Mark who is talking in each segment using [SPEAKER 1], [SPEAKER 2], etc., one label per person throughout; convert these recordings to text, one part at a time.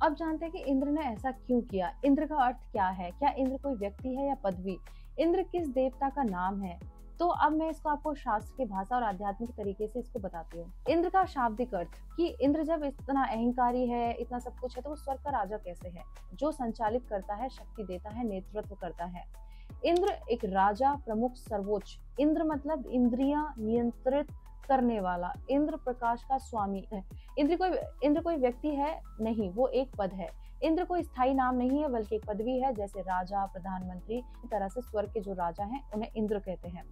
[SPEAKER 1] अब जानते हैं कि इंद्र ने ऐसा क्यों किया, इंद्र का अर्थ क्या है, क्या इंद्र कोई व्यक्ति है या पदवी, इंद्र किस देवता का नाम है। तो अब मैं इसको आपको शास्त्र की भाषा और आध्यात्मिक तरीके से इसको बताती हूँ। इंद्र का शाब्दिक अर्थ कि इंद्र जब इतना अहंकारी है, इतना सब कुछ है, तो वो स्वर्ग का राजा कैसे है, जो संचालित करता है, शक्ति देता है, नेतृत्व करता है। इंद्र एक राजा, प्रमुख, सर्वोच्च। इंद्र मतलब इंद्रियां नियंत्रित करने वाला। इंद्र प्रकाश का स्वामी है। इंद्र कोई व्यक्ति है नहीं, वो एक पद है। इंद्र कोई स्थायी नाम नहीं है बल्कि एक पदवी है, जैसे राजा, प्रधानमंत्री। इस तरह से स्वर्ग के जो राजा हैं उन्हें इंद्र कहते हैं।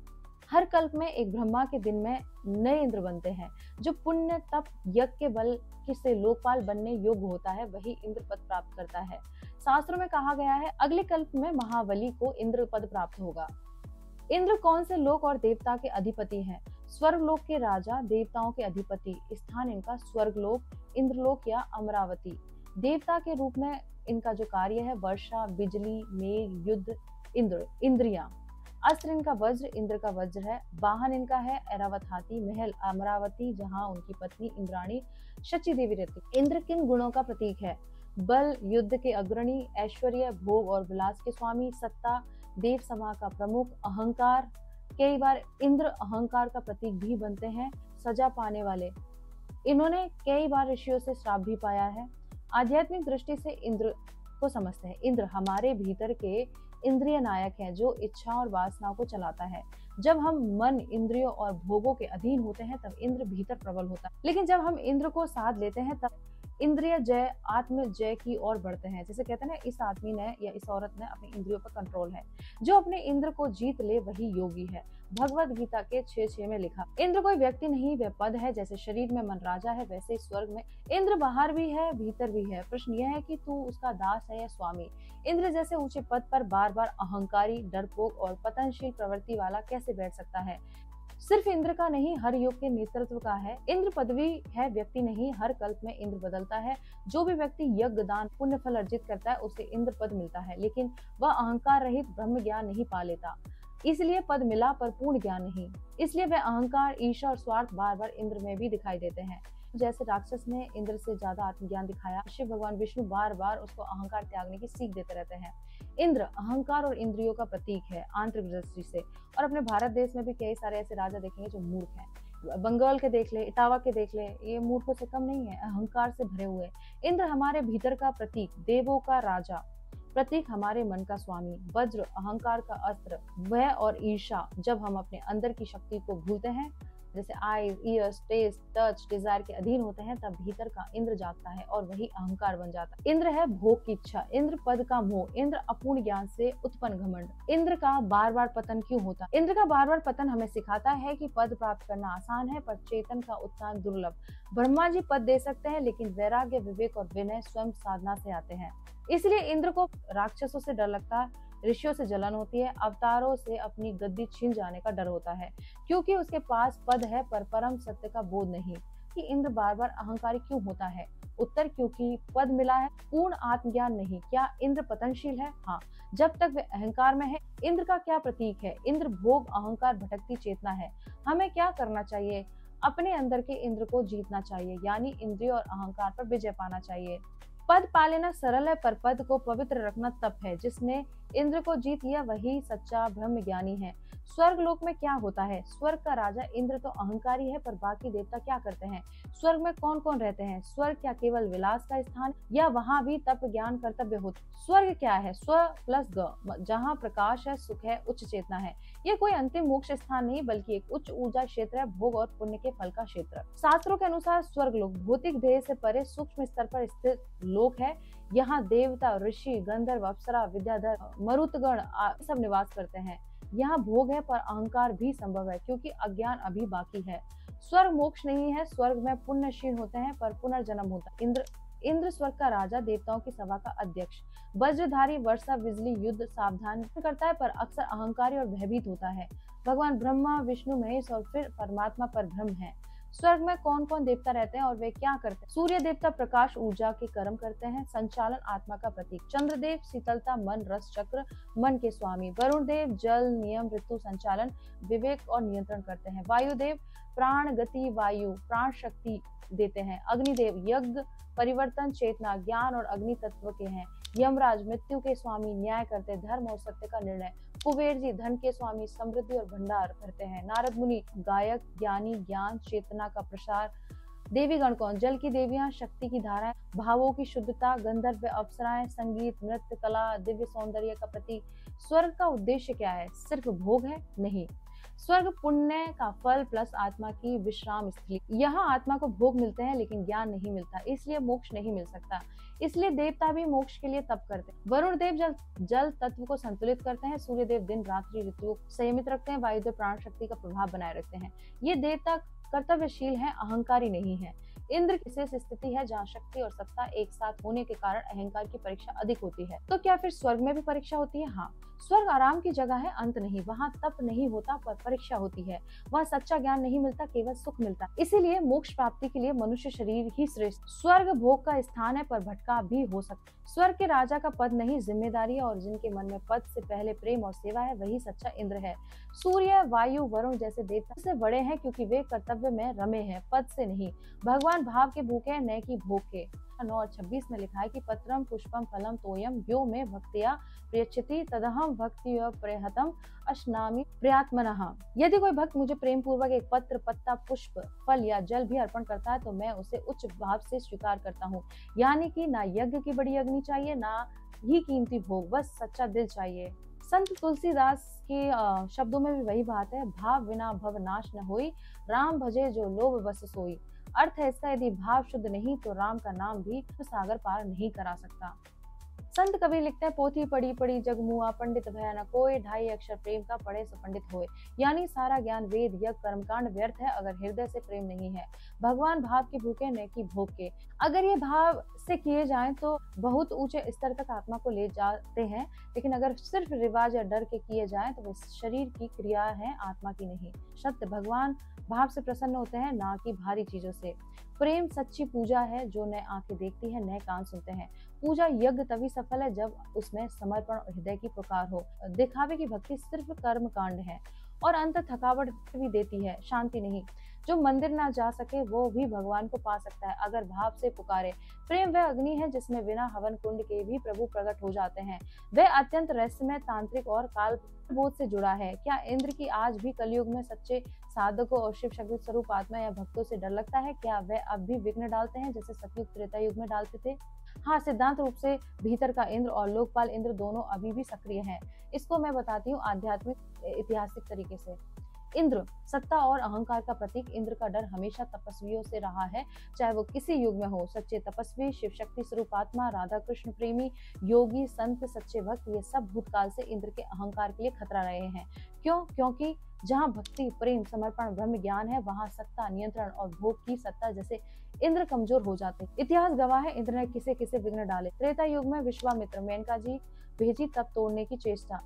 [SPEAKER 1] हर कल्प में एक ब्रह्मा के दिन में नए इंद्र बनते हैं। जो पुण्य तप यज्ञ के बल से लोकपाल बनने योग्य होता है वही इंद्र पद प्राप्त करता है। शास्त्रों में कहा गया है अगले कल्प में महाबली को इंद्र पद प्राप्त होगा। इंद्र कौन से लोक और देवता के अधिपति हैं? स्वर्ग लोक के राजा, देवताओं के अधिपति। स्थान इनका स्वर्ग लोक, इंद्रलोक या अमरावती। देवता के रूप में इनका जो कार्य है वर्षा, बिजली, मेघ, युद्ध, इंद्रियां। अस्त्र इनका वज्र, इंद्र का वज्र है। वाहन इनका है ऐरावत हाथी। महल अमरावती, जहां उनकी पत्नी इंद्राणी शची देवी रहती। इंद्र किन गुणों का प्रतीक है? बल, युद्ध के अग्रणी, ऐश्वर्य, भोग और विलास के स्वामी, सत्ता, देव सभा का प्रमुख, अहंकार। कई बार इंद्र अहंकार का प्रतीक भी बनते हैं। सजा पाने वाले, इन्होंने कई बार ऋषियों से श्राप भी पाया है। आध्यात्मिक दृष्टि से इंद्र को समझते हैं। इंद्र हमारे भीतर के इंद्रिय नायक है जो इच्छा और वासनाओं को चलाता है। जब हम मन, इंद्रियों और भोगों के अधीन होते हैं तब इंद्र भीतर प्रबल होता है, लेकिन जब हम इंद्र को साध लेते हैं तब इंद्रिय जय, आत्म जय की ओर बढ़ते हैं। जैसे कहते हैं ना, इस आदमी ने या इस औरत ने अपनी इंद्रियों पर कंट्रोल है। जो अपने इंद्र को जीत ले वही योगी है। भगवत गीता के 6:6 में लिखा, इंद्र कोई व्यक्ति नहीं, वह पद है। जैसे शरीर में मन राजा है वैसे ही स्वर्ग में इंद्र बाहर भी है, भीतर भी है। प्रश्न यह है कि तू उसका दास है या स्वामी। इंद्र जैसे ऊंचे पद पर बार बार अहंकारी, डरपोक और पतनशील प्रवृत्ति वाला कैसे बैठ सकता है? सिर्फ इंद्र का नहीं, हर युग के नेतृत्व का है। इंद्र पदवी है, व्यक्ति नहीं। हर कल्प में इंद्र बदलता है। जो भी व्यक्ति यज्ञ, दान, पुण्य फल अर्जित करता है उसे इंद्र पद मिलता है, लेकिन वह अहंकार रहित ब्रह्म ज्ञान नहीं पा लेता। इसलिए पद मिला पर पूर्ण ज्ञान नहीं। इसलिए वह अहंकार, ईर्ष्या और स्वार्थ बार बार इंद्र में भी दिखाई देते हैं। जैसे राक्षस ने इंद्र से ज्यादा आत्मज्ञान दिखाया, शिव भगवान विष्णु बार बार उसको अहंकार त्यागने की सीख देते रहते हैं। इंद्र अहंकार और इंद्रियों का प्रतीक है आंतरिक दृष्टि से। और अपने भारत देश में भी कई सारे ऐसे राजा देखेंगे जो मूर्ख हैं। बंगाल के देख ले, इटावा के देख ले, ये मूर्खों से कम नहीं है, अहंकार से भरे हुए। इंद्र हमारे भीतर का प्रतीक, देवों का राजा, प्रतीक हमारे मन का स्वामी। वज्र अहंकार का अस्त्र, वह और ईर्षा जब हम अपने अंदर की शक्ति को भूलते हैं, जैसे eyes, ears, taste, touch, desire के अधीन होते हैं, तब भीतर का इंद्र जागता है और वही अहंकार बन जाता है। इंद्र है भोग की इच्छा, इंद्र पद का मोह, इंद्र अपूर्ण ज्ञान से उत्पन्न घमंड। इंद्र का बार बार पतन क्यों होता? इंद्र का बार बार पतन हमें सिखाता है कि पद प्राप्त करना आसान है पर चेतन का उत्थान दुर्लभ। ब्रह्मा जी पद दे सकते हैं लेकिन वैराग्य, विवेक और विनय स्वयं साधना से आते हैं। इसलिए इंद्र को राक्षसों से डर लगता है, ऋषियों से जलन होती है, अवतारों से अपनी गद्दी छीन जाने का डर होता है, क्योंकि उसके पास पद है पर परम सत्य का बोध नहीं। कि इंद्र बार बार अहंकारी क्यों होता है? उत्तर, क्योंकि पद मिला है, पूर्ण आत्मज्ञान नहीं। क्या इंद्र पतनशील है? हाँ, जब तक वे अहंकार में है। इंद्र का क्या प्रतीक है? इंद्र भोग, अहंकार, भटकती चेतना है। हमें क्या करना चाहिए? अपने अंदर के इंद्र को जीतना चाहिए, यानी इंद्रिय और अहंकार पर विजय पाना चाहिए। पद पा लेना सरल है पर पद को पवित्र रखना तप है। जिसने इंद्र को जीत लिया वही सच्चा ब्रह्म ज्ञानी है। स्वर्ग लोक में क्या होता है? स्वर्ग का राजा इंद्र तो अहंकारी है पर बाकी देवता क्या करते हैं? स्वर्ग में कौन कौन रहते हैं? स्वर्ग क्या केवल विलास का स्थान या वहां भी तप, ज्ञान, कर्तव्य होते? स्वर्ग क्या है? स्व प्लस ग, जहाँ प्रकाश है, सुख है, उच्च चेतना है। ये कोई अंतिम मोक्ष स्थान नहीं बल्कि एक उच्च ऊर्जा क्षेत्र है, भोग और पुण्य के फल का क्षेत्र। शास्त्रों के अनुसार स्वर्ग लोक भौतिक देह से परे सूक्ष्म स्तर पर स्थित लोक है। यहाँ देवता, ऋषि, गंधर्व, अप्सरा, विद्याधर, मरुतगण सब निवास करते हैं। यहाँ भोग है पर अहंकार भी संभव है क्योंकि अज्ञान अभी बाकी है। स्वर्ग मोक्ष नहीं है, स्वर्ग में पुण्यशील होते हैं पर पुनर्जन्म होता है। इंद्र स्वर्ग का राजा, देवताओं की सभा का अध्यक्ष। वज्रधारी, वर्षा, बिजली, युद्ध, सावधान करता है पर अक्सर अहंकारी और भयभीत होता है। भगवान ब्रह्मा, विष्णु, महेश और फिर परमात्मा पर ब्रह्म है। स्वर्ग में कौन कौन देवता रहते हैं और वे क्या करते हैं? सूर्य देवता प्रकाश ऊर्जा के कर्म करते हैं, संचालन आत्मा का प्रतीक। चंद्रदेव शीतलता, मन, रस चक्र, मन के स्वामी। वरुण देव जल, नियम, ऋतु, संचालन, विवेक और नियंत्रण करते हैं। वायुदेव प्राण, गति, वायु, प्राण शक्ति देते हैं। अग्निदेव यज्ञ, परिवर्तन, चेतना, ज्ञान और अग्नि तत्व के हैं। यमराज मृत्यु के स्वामी, न्याय करते, धर्म और सत्य का निर्णय। कुबेर जी धन के स्वामी, समृद्धि और भंडार करते हैं। नारद मुनि गायक, ज्ञानी, ज्ञान, चेतना का प्रसार। देवी गण कौन? जल की देवियां, शक्ति की धाराएं, भावों की शुद्धता, गंधर्व, अप्सराएं, संगीत, नृत्य, कला, दिव्य सौंदर्य का प्रतीक। स्वर्ग का उद्देश्य क्या है? सिर्फ भोग है? नहीं। स्वर्ग पुण्य का फल प्लस आत्मा की विश्राम स्थली। यहाँ आत्मा को भोग मिलते हैं लेकिन ज्ञान नहीं मिलता, इसलिए मोक्ष नहीं मिल सकता। इसलिए देवता भी मोक्ष के लिए तप करते हैं। वरुण देव जल तत्व को संतुलित करते हैं। सूर्य देव दिन रात्रि ऋतुओं को संयमित रखते हैं। वायुदेव प्राण शक्ति का प्रभाव बनाए रखते हैं। ये देवता कर्तव्यशील हैं, अहंकारी नहीं है। इंद्र की विशेष स्थिति है जहाँ शक्ति और सत्ता एक साथ होने के कारण अहंकार की परीक्षा अधिक होती है। तो क्या फिर स्वर्ग में भी परीक्षा होती है? हाँ, स्वर्ग आराम की जगह है, अंत नहीं। वहाँ तप नहीं होता पर परीक्षा होती है। वहाँ सच्चा ज्ञान नहीं मिलता, केवल सुख मिलता। इसीलिए मोक्ष प्राप्ति के लिए मनुष्य शरीर ही श्रेष्ठ। स्वर्ग भोग का स्थान है पर भटका भी हो सकता। स्वर्ग के राजा का पद नहीं, जिम्मेदारी है, और जिनके मन में पद से पहले प्रेम और सेवा है वही सच्चा इंद्र है। सूर्य, वायु, वरुण जैसे देवता से बड़े हैं क्योंकि वे कर्तव्य में रमे हैं, पद से नहीं। भगवान भाव के भूखे हैं, न कि भोग के। 9 और 26 में लिखा है कि पत्रम पुष्पम फलम तोयम यो में भक्तिया प्रियच्छति तदहम भक्ति प्रहतम अश्नामि प्रयात्मनः। यदि कोई भक्त मुझे प्रेम पूर्वक एक पत्र, पत्ता, पुष्प, फल या जल भी अर्पण करता है तो मैं उसे उच्च भाव से स्वीकार करता हूँ। यानी कि ना यज्ञ की बड़ी अग्नि चाहिए, ना ही कीमती भोग, बस सच्चा दिल चाहिए। संत तुलसीदास के शब्दों में भी वही बात है, भाव बिना भव नाश न होई, राम भजे जो लोभ बस सोई। अर्थ है इसका, यदि भाव शुद्ध नहीं तो राम का नाम भी सागर पार नहीं करा सकता। संत कबीर लिखते हैं, पोथी पढ़ी पढ़ी जग मुआ, पंडित भया न कोई, ढाई अक्षर प्रेम का पढ़े सो पंडित होए। यानी सारा ज्ञान, वेद, यज्ञ, कर्मकांड व्यर्थ है अगर हृदय से प्रेम नहीं है। भगवान भाव के भूखे न कि भोग के। अगर ये भाव से किए जाएं तो बहुत ऊंचे स्तर तक आत्मा को ले जाते हैं, लेकिन अगर सिर्फ रिवाज या डर के किए जाएं तो वे शरीर की क्रिया है, आत्मा की नहीं। सत्य भगवान भाव से प्रसन्न होते हैं, ना कि भारी चीजों से। प्रेम सच्ची पूजा है जो न आंखें देखती है न कान सुनते हैं। पूजा यज्ञ तभी सफल है जब उसमें समर्पण और हृदय की पुकार हो। दिखावे की भक्ति सिर्फ कर्म कांड है और अंत थकावट भी देती है, शांति नहीं। जो मंदिर ना जा सके वो भी भगवान को पा सकता है अगर भाव से पुकारे। प्रेम वह अग्नि है जिसमें बिना हवन कुंड के भी प्रभु प्रकट हो जाते हैं। वह अत्यंत रहस्यमय, तांत्रिक और काल बोध से जुड़ा है। क्या इंद्र की आज भी कलयुग में सच्चे साधकों और शिव शक्ति स्वरूप आत्मा या भक्तों से डर लगता है? क्या वह अब भी विघ्न डालते हैं जैसे सतयुग त्रेता युग में डालते थे? हाँ, सिद्धांत रूप से भीतर का इंद्र और लोकपाल इंद्र दोनों अभी भी सक्रिय हैं। इसको मैं बताती हूँ आध्यात्मिक ऐतिहासिक तरीके से। इंद्र सत्ता और अहंकार का प्रतीक। इंद्र का डर हमेशा तपस्वियों से रहा है, चाहे वो किसी युग में हो। सच्चे तपस्वी, शिव शक्ति स्वरूप आत्मा, राधा कृष्ण प्रेमी, योगी, संत, सच्चे भक्त, ये सब भूतकाल से इंद्र के अहंकार के लिए खतरा रहे हैं। क्यों? क्योंकि जहाँ भक्ति, प्रेम, समर्पण, ब्रह्म ज्ञान है वहाँ सत्ता, नियंत्रण और भोग की सत्ता जैसे इंद्र कमजोर हो जाते। इतिहास गवाह है इंद्र ने किसे किसे विघ्न डाले। त्रेता युग में विश्वामित्र, मेनका जी भेजी तब तोड़ने की चेष्टा।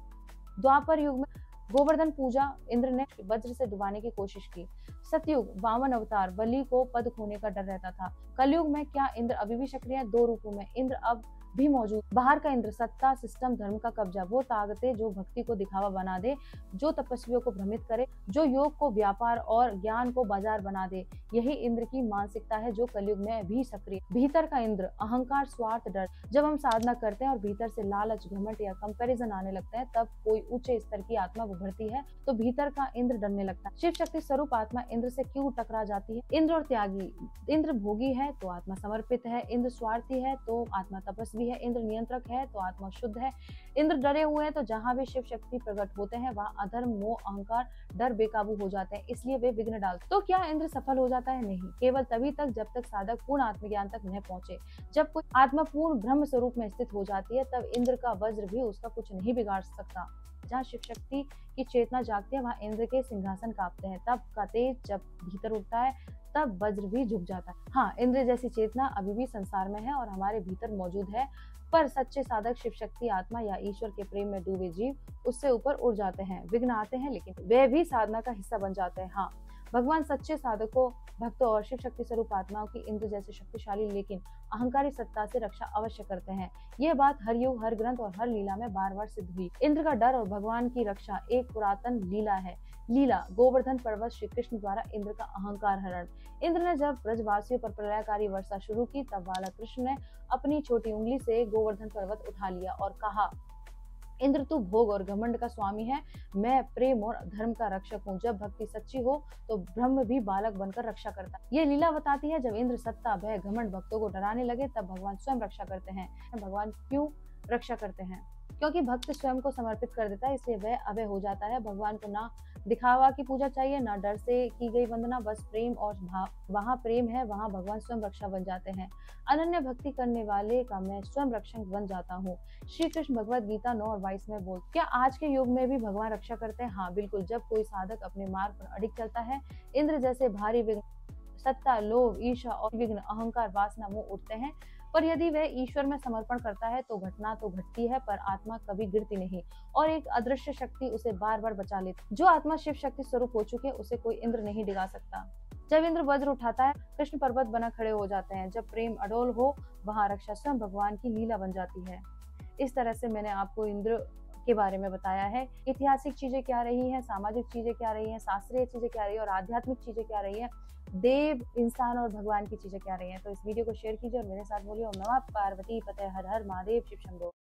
[SPEAKER 1] द्वापर युग में गोवर्धन पूजा, इंद्र ने वज्र से डुबाने की कोशिश की। सतयुग वामन अवतार, बलि को पद खोने का डर रहता था। कलयुग में क्या इंद्र अभी भी सक्रिय है? 2 रूपों में इंद्र अब भी मौजूद। बाहर का इंद्र सत्ता, सिस्टम, धर्म का कब्जा, वो ताकतें जो भक्ति को दिखावा बना दे, जो तपस्वियों को भ्रमित करे, जो योग को व्यापार और ज्ञान को बाजार बना दे, यही इंद्र की मानसिकता है जो कलयुग में भी सक्रिय। भीतर का इंद्र अहंकार, स्वार्थ, डर। जब हम साधना करते हैं और भीतर से लालच, घमंड या कंपैरिजन आने लगता है, तब कोई ऊंचे स्तर की आत्मा उभरती है तो भीतर का इंद्र डरने लगता है। शिव शक्ति स्वरूप आत्मा इंद्र से क्यों टकरा जाती है? इंद्र और त्यागी। इंद्र भोगी है तो आत्मा समर्पित है, इंद्र स्वार्थी है तो आत्मा तपस्वी है, इंद्र नियंत्रक है तो आत्मा शुद्ध है। इंद्र डरे हुए हैं तो जहां भी शिव शक्ति प्रकट होते हैं वहां अधर्म, मोह, अहंकार, डर बेकाबू हो जाते हैं, इसलिए वे विघ्न डालते। तो क्या इंद्र सफल हो जाता है? नहीं, केवल तभी तक जब तक साधक पूर्ण आत्मज्ञान तक न पहुंचे। जब कोई आत्मा पूर्ण ब्रह्म स्वरूप में स्थित हो जाती है तब इंद्र का वज्र भी उसका कुछ नहीं बिगाड़ सकता। जहाँ शिव शक्ति की चेतना जागती है वहाँ इंद्र के सिंहासन कांपते हैं। तब का तेज जब भीतर उठता है तब वज्र भी झुक जाता है। हाँ, इंद्र जैसी चेतना अभी भी संसार में है और हमारे भीतर मौजूद है, पर सच्चे साधक शिव शक्ति आत्मा या ईश्वर के प्रेम में डूबे जीव उससे ऊपर उड़ जाते हैं। विघ्न आते हैं लेकिन वे भी साधना का हिस्सा बन जाते हैं। हाँ, भगवान सच्चे साधकों, भक्तों और शिव शक्ति स्वरूप आत्माओं की इंद्र जैसे शक्तिशाली लेकिन अहंकारी सत्ता से रक्षा अवश्य करते हैं। यह बात हर युग, हर ग्रंथ और हर लीला में बार बार सिद्ध हुई। इंद्र का डर और भगवान की रक्षा एक पुरातन लीला है। लीला गोवर्धन पर्वत, श्री कृष्ण द्वारा इंद्र का अहंकार हरण। इंद्र ने जब ब्रजवासियों पर प्रलयकारी वर्षा शुरू की, तब बालक कृष्ण ने अपनी छोटी उंगली से गोवर्धन पर्वत उठा लिया और कहा, इंद्र तू भोग और घमंड का स्वामी है, मैं प्रेम और धर्म का रक्षक हूँ। जब भक्ति सच्ची हो तो ब्रह्म भी बालक बनकर रक्षा करता है। ये लीला बताती है, जब इंद्र सत्ता, भय, घमंड भक्तों को डराने लगे, तब भगवान स्वयं रक्षा करते हैं। भगवान क्यों रक्षा करते हैं? क्योंकि भक्त स्वयं को समर्पित कर देता है, इसलिए वह अभय हो जाता है। भगवान को ना दिखावा की पूजा चाहिए, ना डर से की गई वंदना, बस प्रेम और वहाँ प्रेम है, वहाँ भगवान स्वयं रक्षा बन जाते हैं। अनन्य भक्ति करने वाले का मैं स्वयं रक्षक बन जाता हूँ। श्री कृष्ण भगवद गीता 9 और 22 में बोल, क्या आज के युग में भी भगवान रक्षा करते हैं? हाँ बिल्कुल। जब कोई साधक अपने मार्ग पर अडिग चलता है, इंद्र जैसे भारी विघ्न, सत्ता, लोभ, ईर्ष्या और विघ्न, अहंकार, वासना, मोह उठते हैं। पर यदि वह ईश्वर में समर्पण करता है तो घटना तो घटती है, पर आत्मा कभी गिरती नहीं और एक अदृश्य शक्ति उसे बार बार बचा लेती। जो आत्मा शिव शक्ति स्वरूप हो चुके, उसे कोई इंद्र नहीं डिगा सकता। जब इंद्र वज्र उठाता है, कृष्ण पर्वत बना खड़े हो जाते हैं। जब प्रेम अडोल हो, वहां रक्षा स्वयं भगवान की लीला बन जाती है। इस तरह से मैंने आपको इंद्र के बारे में बताया है। ऐतिहासिक चीजें क्या रही हैं, सामाजिक चीजें क्या रही हैं, शास्त्रीय चीजें क्या रही है और आध्यात्मिक चीजें क्या रही है, देव, इंसान और भगवान की चीजें क्या रही हैं। तो इस वीडियो को शेयर कीजिए और मेरे साथ बोलिए, ओम नमः पार्वती पते, हर हर महादेव, शिव शंभो।